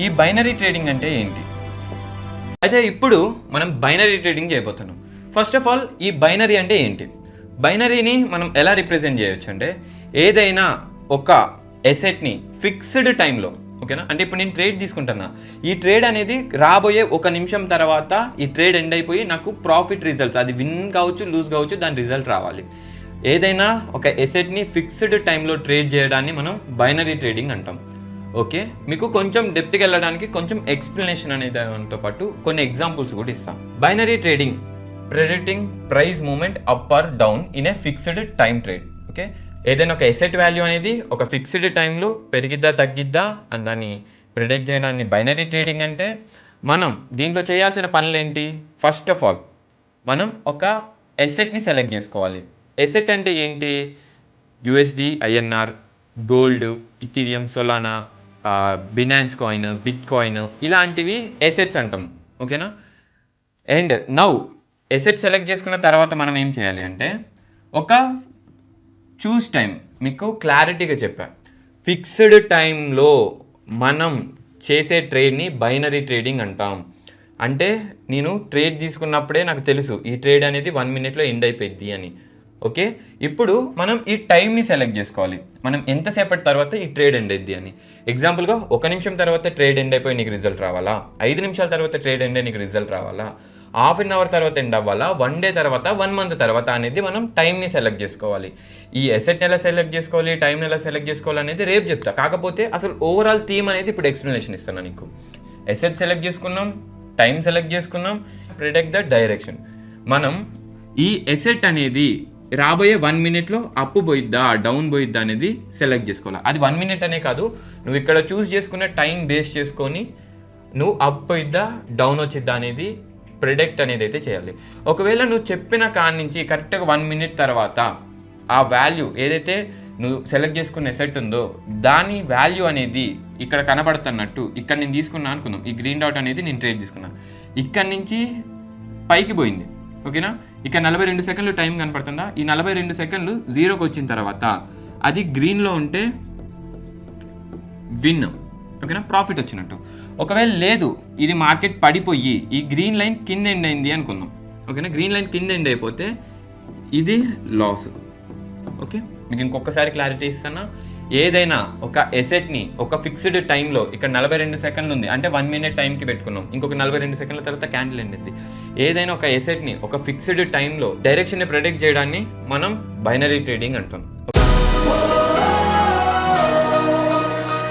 ఈ binary trading అంటే ఏంటి? అయితే ఇప్పుడు మనం బైనరీ ట్రేడింగ్ చేయబోతున్నాం. ఫస్ట్ ఆఫ్ ఆల్ ఈ బైనరీ అంటే ఏంటి? బైనరీని మనం ఎలా రిప్రజెంట్ చేయొచ్చు అంటే, ఏదైనా ఒక ఎసెట్ని ఫిక్స్డ్ టైంలో, ఓకేనా, అంటే ఇప్పుడు నేను ట్రేడ్ తీసుకుంటున్నా, ఈ ట్రేడ్ అనేది రాబోయే 1 నిమిషం తర్వాత ఈ ట్రేడ్ ఎండ్ అయిపోయి నాకు ప్రాఫిట్ రిజల్ట్స్, అది విన్ కావచ్చు లూజ్ కావచ్చు, దాని రిజల్ట్ రావాలి. ఏదైనా ఒక ఎసెట్ని ఫిక్స్డ్ టైంలో ట్రేడ్ చేయడాన్ని మనం బైనరీ ట్రేడింగ్ అంటాం. ఓకే, మీకు కొంచెం డెప్త్కి వెళ్ళడానికి కొంచెం ఎక్స్ప్లెనేషన్ అనేది దాంతో పాటు కొన్ని ఎగ్జాంపుల్స్ కూడా ఇస్తాం. Binary trading predicting price movement up or down in a fixed time trade. Okay, ఏదైనా ఒక ఎసెట్ వాల్యూ అనేది ఒక ఫిక్స్డ్ టైంలో పెరిగిద్దా తగ్గిద్దా అని దాన్ని ప్రిడిక్ట్ చేయడాన్ని బైనరీ ట్రేడింగ్ అంటే. మనం దీంట్లో చేయాల్సిన పనులు ఏంటి? ఫస్ట్ ఆఫ్ ఆల్ మనం ఒక ఎసెట్ని సెలెక్ట్ చేసుకోవాలి. ఎసెట్ అంటే ఏంటి? USD INR, gold, Ethereum, Solana, Binance coin, bit coin, ఇలాంటివి ఎసెట్స్ అంటాం. ఓకేనా? అండ్ నౌ ఎసెట్ సెలెక్ట్ చేసుకున్న తర్వాత మనం ఏం చేయాలి అంటే, ఒక చూస్ టైం మీకు క్లారిటీగా చెప్పా. ఫిక్స్డ్ టైంలో మనం చేసే ట్రేడ్ని బైనరీ ట్రేడింగ్ అంటాం. అంటే నేను ట్రేడ్ తీసుకున్నప్పుడే నాకు తెలుసు ఈ ట్రేడ్ అనేది 1 మినిట్లో ఎండ్ అయిపోయింది అని. ఓకే, ఇప్పుడు మనం ఈ టైంని సెలెక్ట్ చేసుకోవాలి. మనం ఎంతసేపటి తర్వాత ఈ ట్రేడ్ ఎండ్ అయింది అని. ఎగ్జాంపుల్గా 1 నిమిషం తర్వాత ట్రేడ్ ఎండ్ అయిపోయి నీకు రిజల్ట్ రావాలా, 5 నిమిషాల తర్వాత ట్రేడ్ ఎండ్ అయ్యి నీకు రిజల్ట్ రావాలా, హాఫ్ అన్ అవర్ తర్వాత ఎండ్ అవ్వాలా, 1 డే తర్వాత, 1 మంత్ తర్వాత అనేది మనం టైంని సెలెక్ట్ చేసుకోవాలి. ఈ ఎసెట్ని ఎలా సెలెక్ట్ చేసుకోవాలి, టైంని ఎలా సెలెక్ట్ చేసుకోవాలి అనేది రేపు చెప్తా. కాకపోతే అసలు ఓవరాల్ థీమ్ అనేది ఇప్పుడు ఎక్స్ప్లెనేషన్ ఇస్తాను నీకు. ఎసెట్ సెలెక్ట్ చేసుకున్నాం, టైం సెలెక్ట్ చేసుకున్నాం, ప్రిడిక్ట్ ద డైరెక్షన్. మనం ఈ ఎసెట్ అనేది రాబోయే 1 మినిట్లో అప్ పోయిద్దా డౌన్ పోయిద్దా అనేది సెలెక్ట్ చేసుకోవాలి. అది 1 మినిట్ అనే కాదు, నువ్వు ఇక్కడ చూస్ చేసుకునే టైం బేస్ చేసుకొని నువ్వు అప్ పోయిద్దా డౌన్ వచ్చిద్దా అనేది ప్రిడిక్ట్ అనేది అయితే చేయాలి. ఒకవేళ నువ్వు చెప్పిన కాడి నుంచి కరెక్ట్గా 1 మినిట్ తర్వాత ఆ వాల్యూ ఏదైతే నువ్వు సెలెక్ట్ చేసుకున్న ఎసెట్ ఉందో దాని వాల్యూ అనేది ఇక్కడ కనబడుతున్నట్టు, ఇక్కడ నేను తీసుకున్నా అనుకున్నాం, ఈ గ్రీన్ డాట్ అనేది నేను ట్రేడ్ తీసుకున్నాను, ఇక్కడ నుంచి పైకి పోయింది. ఓకేనా, ఇక్కడ 42 సెకండ్లు టైం కనపడుతుందా? ఈ 42 సెకండ్లు జీరోకి వచ్చిన తర్వాత అది గ్రీన్లో ఉంటే విన్, ఓకేనా, ప్రాఫిట్ వచ్చినట్టు. ఒకవేళ లేదు ఇది మార్కెట్ పడిపోయి ఈ గ్రీన్ లైన్ కింద ఎండ్ అయింది అనుకుందాం, ఓకేనా, గ్రీన్ లైన్ కింద ఎండ్ అయిపోతే ఇది లాస్. ఓకే, మీకు ఇంకొకసారి క్లారిటీ ఇస్తానా? ఏదైనా ఒక ఎసెట్ని ఒక ఫిక్స్డ్ టైంలో ఇక్కడ 42 సెకండ్లు ఉంది అంటే 1 మినిట్ టైంకి పెట్టుకున్నాం, ఇంకొక 42 సెకండ్ల తర్వాత క్యాండిల్ ఎండింది. ఏదైనా ఒక ఎసెట్ని ఒక ఫిక్స్డ్ టైంలో డైరెక్షన్ని ప్రెడిక్ట్ చేయడాన్ని మనం బైనరీ ట్రేడింగ్ అంటాం.